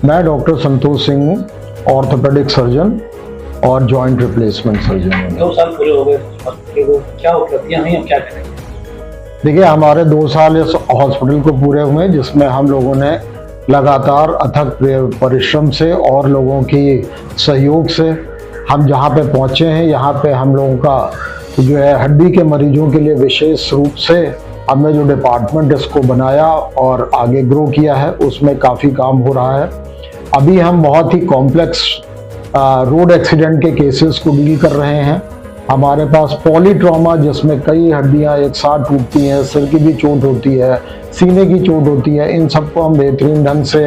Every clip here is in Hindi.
मैं डॉक्टर संतोष सिंह हूँ, ऑर्थोपेडिक सर्जन और जॉइंट रिप्लेसमेंट सर्जन हूँ। 2 साल पूरे हो गए हॉस्पिटल को, क्या उपलब्धियां हुई, अब क्या करेंगे? देखिए, हमारे 2 साल इस हॉस्पिटल को पूरे हुए, जिसमें हम लोगों ने लगातार अथक परिश्रम से और लोगों की सहयोग से हम जहाँ पे पहुँचे हैं, यहाँ पे हम लोगों का जो है हड्डी के मरीजों के लिए विशेष रूप से हमने जो डिपार्टमेंट इसको बनाया और आगे ग्रो किया है, उसमें काफ़ी काम हो रहा है। अभी हम बहुत ही कॉम्प्लेक्स रोड एक्सीडेंट के केसेस को डील कर रहे हैं। हमारे पास पॉलीट्रॉमा, जिसमें कई हड्डियां एक साथ टूटती हैं, सिर की भी चोट होती है, सीने की चोट होती है, इन सबको हम बेहतरीन ढंग से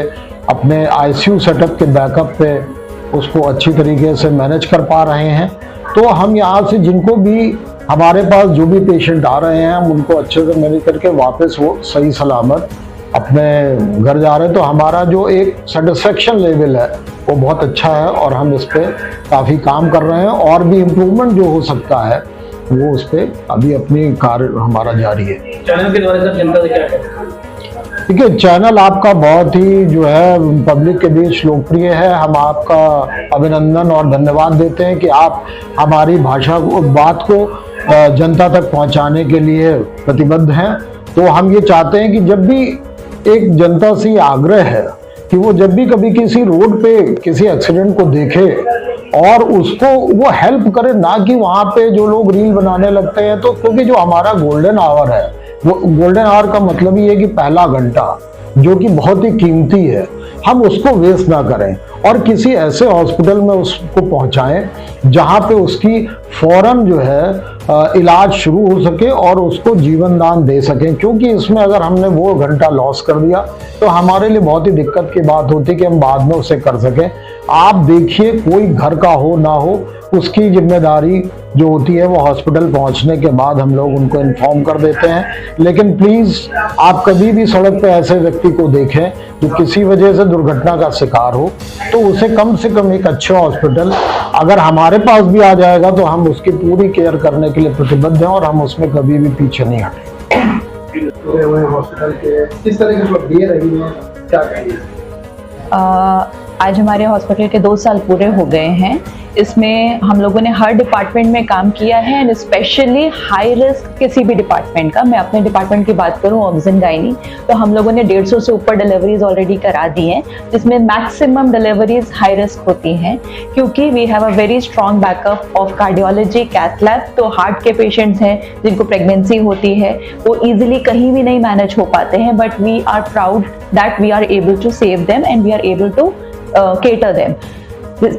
अपने आईसीयू सेटअप के बैकअप पे उसको अच्छी तरीके से मैनेज कर पा रहे हैं। तो हम यहाँ से जिनको भी हमारे पास जो भी पेशेंट आ रहे हैं, हम उनको अच्छे से मैनेज करके वापस वो सही सलामत अपने घर जा रहे हैं। तो हमारा जो एक सेटिस्फेक्शन लेवल है वो बहुत अच्छा है और हम इस पर काफ़ी काम कर रहे हैं और भी इम्प्रूवमेंट जो हो सकता है वो उस पर अभी अपनी कार्य हमारा जारी है। चैनल के द्वारा सर जनता से क्या कहें? देखिए, चैनल आपका बहुत ही जो है पब्लिक के बीच लोकप्रिय है। हम आपका अभिनंदन और धन्यवाद देते हैं कि आप हमारी भाषा को, बात को जनता तक पहुंचाने के लिए प्रतिबद्ध हैं। तो हम ये चाहते हैं कि जब भी एक जनता से आग्रह है कि वो जब भी कभी किसी रोड पे किसी एक्सीडेंट को देखे और उसको वो हेल्प करे, ना कि वहाँ पे जो लोग रील बनाने लगते हैं। तो क्योंकि जो हमारा गोल्डन आवर है, वो गोल्डन आवर का मतलब ही है कि पहला घंटा जो कि बहुत ही कीमती है, हम उसको वेस्ट ना करें और किसी ऐसे हॉस्पिटल में उसको पहुंचाएं जहां पे उसकी फौरन जो है इलाज शुरू हो सके और उसको जीवन दान दे सकें। क्योंकि इसमें अगर हमने वो घंटा लॉस कर दिया तो हमारे लिए बहुत ही दिक्कत की बात होती कि हम बाद में उसे कर सकें। आप देखिए, कोई घर का हो ना हो, उसकी जिम्मेदारी जो होती है वो हॉस्पिटल पहुंचने के बाद हम लोग उनको इन्फॉर्म कर देते हैं। लेकिन प्लीज़ आप कभी भी सड़क पे ऐसे व्यक्ति को देखें जो किसी वजह से दुर्घटना का शिकार हो, तो उसे कम से कम एक अच्छे हॉस्पिटल अगर हमारे पास भी आ जाएगा तो हम उसकी पूरी केयर करने के लिए प्रतिबद्ध हैं और हम उसमें कभी भी पीछे नहीं हटेंगे। पूरे हुए हॉस्पिटल के किस तरह की उपलब्धियां रही हैं, क्या कहेंगे? आज हमारे हॉस्पिटल के 2 साल पूरे हो गए हैं। इसमें हम लोगों ने हर डिपार्टमेंट में काम किया है एंड स्पेशली हाई रिस्क किसी भी डिपार्टमेंट का, मैं अपने डिपार्टमेंट की बात करूं ऑब्ज़न गायनी, तो हम लोगों ने 150 से ऊपर डिलीवरीज ऑलरेडी करा दी हैं, जिसमें मैक्सिमम डिलीवरीज हाई रिस्क होती हैं क्योंकि we have a very strong backup of cardiology, cath lab. तो हार्ट के पेशेंट्स हैं जिनको प्रेगनेंसी होती है, वो ईजिली कहीं भी नहीं मैनेज हो पाते हैं, but we are proud that we are able to save them and we are able to cater them.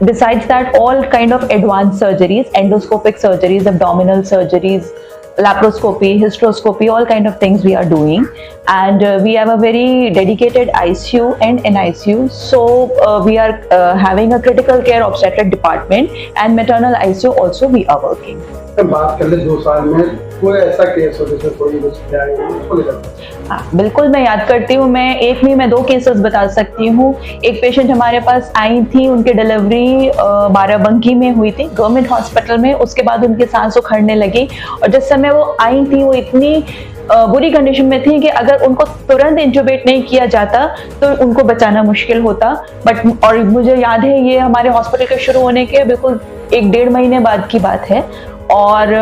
Besides that, all kind of advanced surgeries, endoscopic surgeries, abdominal surgeries, laparoscopy, hysteroscopy, all kind of things we are doing, and we have a very dedicated ICU and NICU. So we are having a critical care obstetric department and maternal ICU also we are working. बात कर ले 2 साल में कोई ऐसा केस हो जिसमें कोई बिल्कुल, मैं याद करती हूँ। मैं एक नहीं, मैं 2 केसेस बता सकती हूँ। एक पेशेंट हमारे पास आई थी, उनकी डिलीवरी बाराबंकी में हुई थी, गवर्नमेंट हॉस्पिटल में। उसके बाद उनकी सांस उखड़ने लगी और जिस समय वो आई थी वो इतनी बुरी कंडीशन में थी कि अगर उनको तुरंत इंट्यूबेट नहीं किया जाता तो उनको बचाना मुश्किल होता। बट और मुझे याद है ये हमारे हॉस्पिटल के शुरू होने के बिल्कुल 1-1.5 महीने बाद की बात है और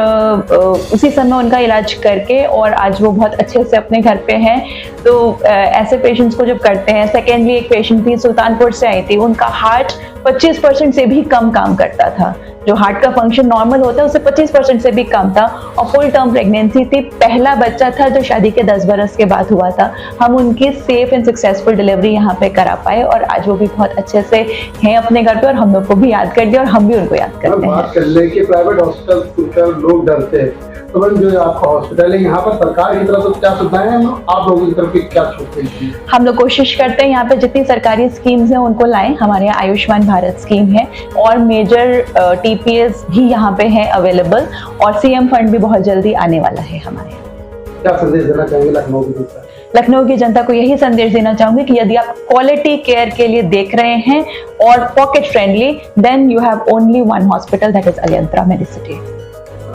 उसी समय उनका इलाज करके और आज वो बहुत अच्छे से अपने घर पे हैं। तो ऐसे पेशेंट्स को जब करते हैं। सेकेंडली एक पेशेंट थी, सुल्तानपुर से आई थी, उनका हार्ट 25% से भी कम काम करता था। जो हार्ट का फंक्शन नॉर्मल होता है उससे 25% से भी कम था और फुल टर्म प्रेगनेंसी थी। पहला बच्चा था जो शादी के 10 बरस के बाद हुआ था। हम उनकी सेफ एंड सक्सेसफुल डिलीवरी यहाँ पे करा पाए और आज वो भी बहुत अच्छे से हैं अपने घर पे और हम लोग को भी याद कर दिया और हम भी उनको याद करते हैं। बात कर ले कि प्राइवेट हॉस्पिटल लोग डरते हैं, तो जो आपका हॉस्पिटल है यहाँ पर सरकार की तरफ से क्या सुविधाएं हैं, आप लोगों की तरफ क्या छूट है? हम लोग कोशिश करते हैं यहाँ पे जितनी सरकारी स्कीम्स हैं उनको लाएं। हमारे यहाँ आयुष्मान भारत स्कीम है और मेजर TPS भी यहाँ पे है अवेलेबल और CM फंड भी बहुत जल्दी आने वाला है हमारे यहाँ। क्या संदेश देना चाहेंगे लखनऊ की जनता? लखनऊ की जनता को यही संदेश देना चाहूंगी कि यदि आप क्वालिटी केयर के लिए देख रहे हैं और pocket friendly, then you have only one hospital, that is अलियंत्रा मेडिसिटी।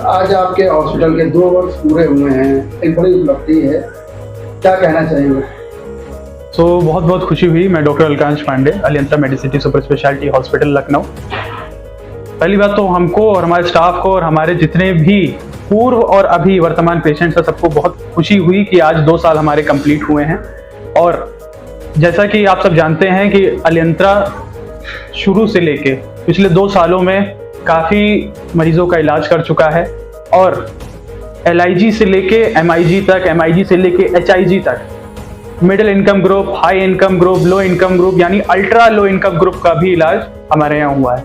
आज आपके हॉस्पिटल के 2 वर्ष पूरे हुए हैं, एक बड़ी उपलब्धि है, क्या कहना चाहेंगे? बहुत बहुत खुशी हुई। मैं डॉक्टर अलकांश पांडे, अलियंत्रा medicity super speciality hospital Lucknow. पहली बात तो हमको और हमारे स्टाफ को और हमारे जितने भी पूर्व और अभी वर्तमान पेशेंट्स हैं सबको बहुत खुशी हुई कि आज 2 साल हमारे कंप्लीट हुए हैं। और जैसा कि आप सब जानते हैं कि अलियंत्रा शुरू से लेके पिछले 2 सालों में काफ़ी मरीजों का इलाज कर चुका है और LIG से लेके MIG तक, MIG से लेके HIG तक, middle income group, high income group, low income group यानी अल्ट्रा लो इनकम ग्रुप का भी इलाज हमारे यहाँ हुआ है।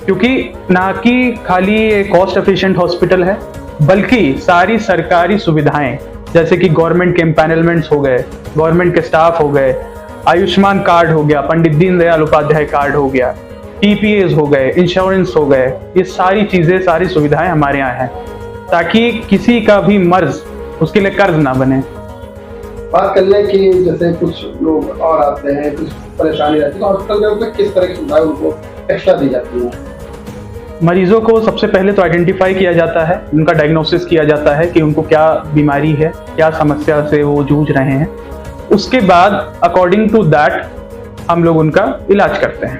क्योंकि ना कि खाली कॉस्ट एफिशिएंट हॉस्पिटल है, बल्कि सारी सरकारी सुविधाएं जैसे कि गवर्नमेंट के एम्पैनलमेंट्स हो गए, गवर्नमेंट के स्टाफ हो गए, आयुष्मान कार्ड हो गया, पंडित दीनदयाल उपाध्याय कार्ड हो गया, PPAs हो गए, इंश्योरेंस हो गए, ये सारी चीज़ें, सारी सुविधाएं हमारे यहाँ हैं ताकि किसी का भी मर्ज उसके लिए कर्ज ना बने। बात कर लें कि जैसे कुछ लोग और आते हैं, कुछ परेशानी रहती है, तो हॉस्पिटल में किस तरह की सुविधाएं उनको एक्स्ट्रा दी जाती हैं? मरीजों को सबसे पहले तो आइडेंटिफाई किया जाता है, उनका डायग्नोसिस किया जाता है कि उनको क्या बीमारी है, क्या समस्या से वो जूझ रहे हैं। उसके बाद अकॉर्डिंग टू दैट हम लोग उनका इलाज करते हैं।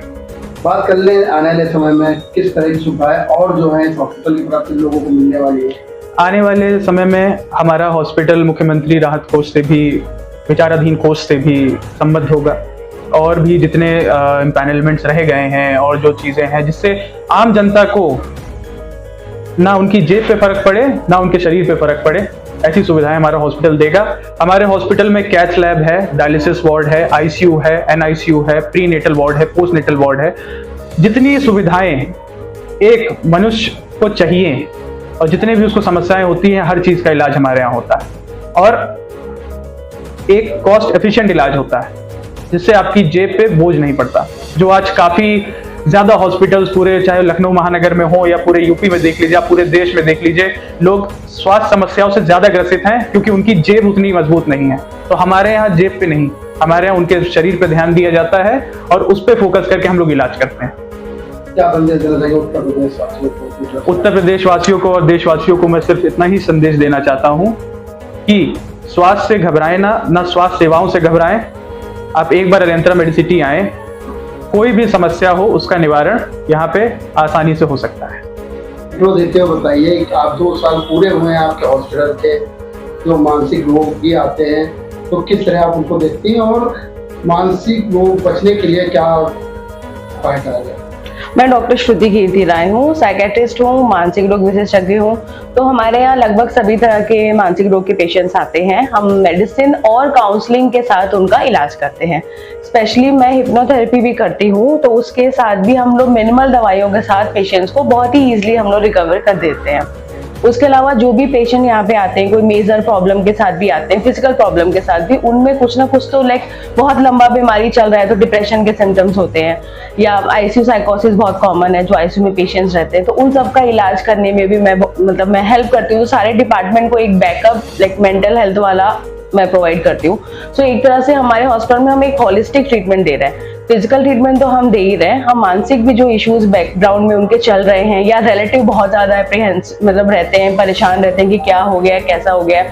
बात कर लें आने वाले समय में किस तरह की सुविधाएं और जो है इस हॉस्पिटल की तरफ से लोगों को मिलने वाली है? आने वाले समय में हमारा हॉस्पिटल मुख्यमंत्री राहत कोष से भी, विचाराधीन कोष से भी संबद्ध होगा और भी जितने एम्पैनलमेंट्स रह गए हैं और जो चीज़ें हैं जिससे आम जनता को ना उनकी जेब पे फर्क पड़े ना उनके शरीर पे फर्क पड़े, ऐसी सुविधाएं हमारा हॉस्पिटल देगा। हमारे हॉस्पिटल में कैथ लैब है, डायलिसिस वार्ड है, ICU है, NICU है, प्री नेटल वार्ड है, पोस्ट नेटल वार्ड है। जितनी सुविधाएं एक मनुष्य को चाहिए और जितने भी उसको समस्याएं होती हैं, हर चीज़ का इलाज हमारे यहाँ होता है और एक कॉस्ट एफिशिएंट इलाज होता है जिससे आपकी जेब पे बोझ नहीं पड़ता। जो आज काफ़ी ज़्यादा हॉस्पिटल्स पूरे, चाहे लखनऊ महानगर में हो या पूरे यूपी में देख लीजिए, आप पूरे देश में देख लीजिए, लोग स्वास्थ्य समस्याओं से ज़्यादा ग्रसित हैं क्योंकि उनकी जेब उतनी मजबूत नहीं है। तो हमारे यहाँ जेब पे नहीं, हमारे यहाँ उनके शरीर पे ध्यान दिया जाता है और उस पर फोकस करके हम लोग इलाज करते हैं। क्या संदेश देना चाहिए उत्तर प्रदेश वासियों को और देशवासियों को मैं सिर्फ इतना ही संदेश देना चाहता हूँ कि स्वास्थ्य से घबराएं ना स्वास्थ्य सेवाओं से घबराएं। आप एक बार अलियंत्रा मेडिसिटी आए, कोई भी समस्या हो उसका निवारण यहाँ पे आसानी से हो सकता है। तो देते हुए बताइए कि आप 2 साल पूरे हुए हैं आपके हॉस्पिटल के, जो मानसिक रोग भी आते हैं तो किस तरह आप उनको देखती हैं और मानसिक रोग बचने के लिए क्या उपाय करा जाए? मैं डॉक्टर श्रुति कीर्ति राय हूँ, साइकेट्रिस्ट हूँ, मानसिक रोग विशेषज्ञ हूँ। तो हमारे यहाँ लगभग सभी तरह के मानसिक रोग के पेशेंट्स आते हैं। हम मेडिसिन और काउंसलिंग के साथ उनका इलाज करते हैं। स्पेशली मैं हिप्नोथेरेपी भी करती हूँ, तो उसके साथ भी हम लोग मिनिमल दवाइयों के साथ पेशेंट्स को बहुत ही ईजिली हम लोग रिकवर कर देते हैं। उसके अलावा जो भी पेशेंट यहाँ पे आते हैं, कोई मेजर प्रॉब्लम के साथ भी आते हैं, फिजिकल प्रॉब्लम के साथ भी, उनमें कुछ ना कुछ तो बहुत लंबा बीमारी चल रहा है तो डिप्रेशन के सिम्टम्स होते हैं या ICU साइकोसिस बहुत कॉमन है जो ICU में पेशेंट्स रहते हैं, तो उन सब का इलाज करने में भी मैं हेल्प करती हूँ। सारे डिपार्टमेंट को एक बैकअप मेंटल हेल्थ वाला मैं प्रोवाइड करती हूँ। सो एक तरह से हमारे हॉस्पिटल में हम एक होलिस्टिक ट्रीटमेंट दे रहे हैं। फिजिकल ट्रीटमेंट तो हम दे ही रहे हैं, हम मानसिक भी जो इश्यूज बैकग्राउंड में उनके चल रहे हैं या रिलेटिव बहुत ज्यादा रहते हैं, परेशान रहते हैं कि क्या हो गया, कैसा हो गया,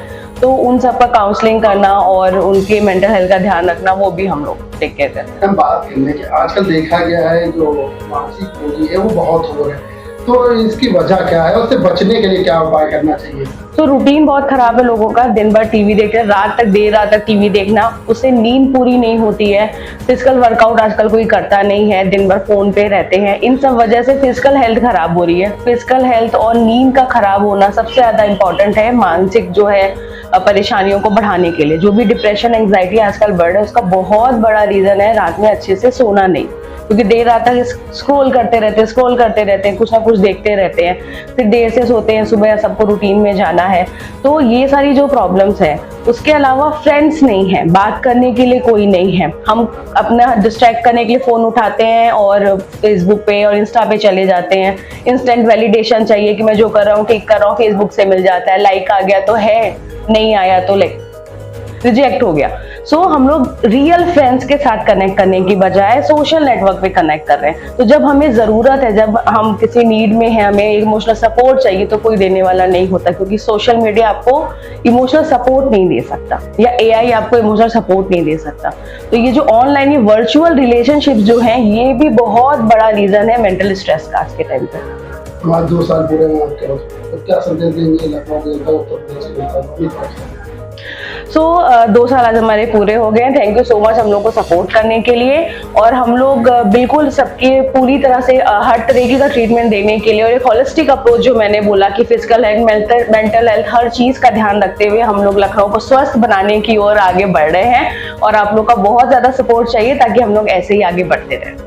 तो उन सब का काउंसलिंग करना और उनके मेंटल हेल्थ का ध्यान रखना वो भी हम लोग टेक केयर करते हैं। हम बात करें कि आजकल देखा गया है जो मानसिक रोगी है वो बहुत हो रहे हैं, तो इसकी वजह क्या है, उससे बचने के लिए क्या उपाय करना चाहिए? तो रूटीन बहुत खराब है लोगों का, दिन भर टीवी देखते हैं, देर रात तक टीवी देखना, उससे नींद पूरी नहीं होती है। फिजिकल वर्कआउट आजकल कोई करता नहीं है, दिन भर फोन पे रहते हैं। इन सब वजह से फिजिकल हेल्थ खराब हो रही है। फिजिकल हेल्थ और नींद का खराब होना सबसे ज्यादा इंपॉर्टेंट है मानसिक जो है परेशानियों को बढ़ाने के लिए। जो भी डिप्रेशन, एंग्जाइटी आजकल बढ़ रहा है, उसका बहुत बड़ा रीजन है रात में अच्छे से सोना नहीं, क्योंकि देर रात तक स्क्रॉल करते रहते हैं, कुछ ना कुछ देखते रहते हैं, फिर देर से सोते हैं, सुबह सबको रूटीन में जाना है। तो ये सारी जो प्रॉब्लम्स है, उसके अलावा फ्रेंड्स नहीं है, बात करने के लिए कोई नहीं है। हम अपना डिस्ट्रैक्ट करने के लिए फोन उठाते हैं और फेसबुक पे और इंस्टा पे चले जाते हैं। इंस्टेंट वैलिडेशन चाहिए कि मैं जो कर रहा हूँ ठीक कर रहा हूँ, फेसबुक से मिल जाता है, लाइक आ गया तो है, नहीं आया तो रिजेक्ट हो गया। सो हम लोग रियल फ्रेंड्स के साथ कनेक्ट करने की बजाय सोशल नेटवर्क पे कनेक्ट कर रहे हैं। तो जब हमें जरूरत है, जब हम किसी नीड में है, हमें इमोशनल सपोर्ट चाहिए, तो कोई देने वाला नहीं होता, क्योंकि सोशल मीडिया आपको इमोशनल सपोर्ट नहीं दे सकता या एआई आपको इमोशनल सपोर्ट नहीं दे सकता। तो ये जो ऑनलाइन ये वर्चुअल रिलेशनशिप जो है, ये भी बहुत बड़ा रीजन है मेंटल स्ट्रेस का आज के टाइम पे। हमारे 2 साल पूरे हुए आपके पास, तो क्या संदेश देंगे लखनऊ के जनता, उत्तर प्रदेश के जनता? सो 2 साल आज हमारे पूरे हो गए हैं। थैंक यू सो मच हम लोग को सपोर्ट करने के लिए, और हम लोग बिल्कुल सबके पूरी तरह से हर तरीके का ट्रीटमेंट देने के लिए, और एक होलिस्टिक अप्रोच जो मैंने बोला कि फिजिकल हेल्थ, मेंटल हेल्थ, हर चीज का ध्यान रखते हुए हम लोग लखनऊ को स्वस्थ बनाने की ओर आगे बढ़ रहे हैं। और आप लोग का बहुत ज्यादा सपोर्ट चाहिए ताकि हम लोग ऐसे ही आगे बढ़ते रहें।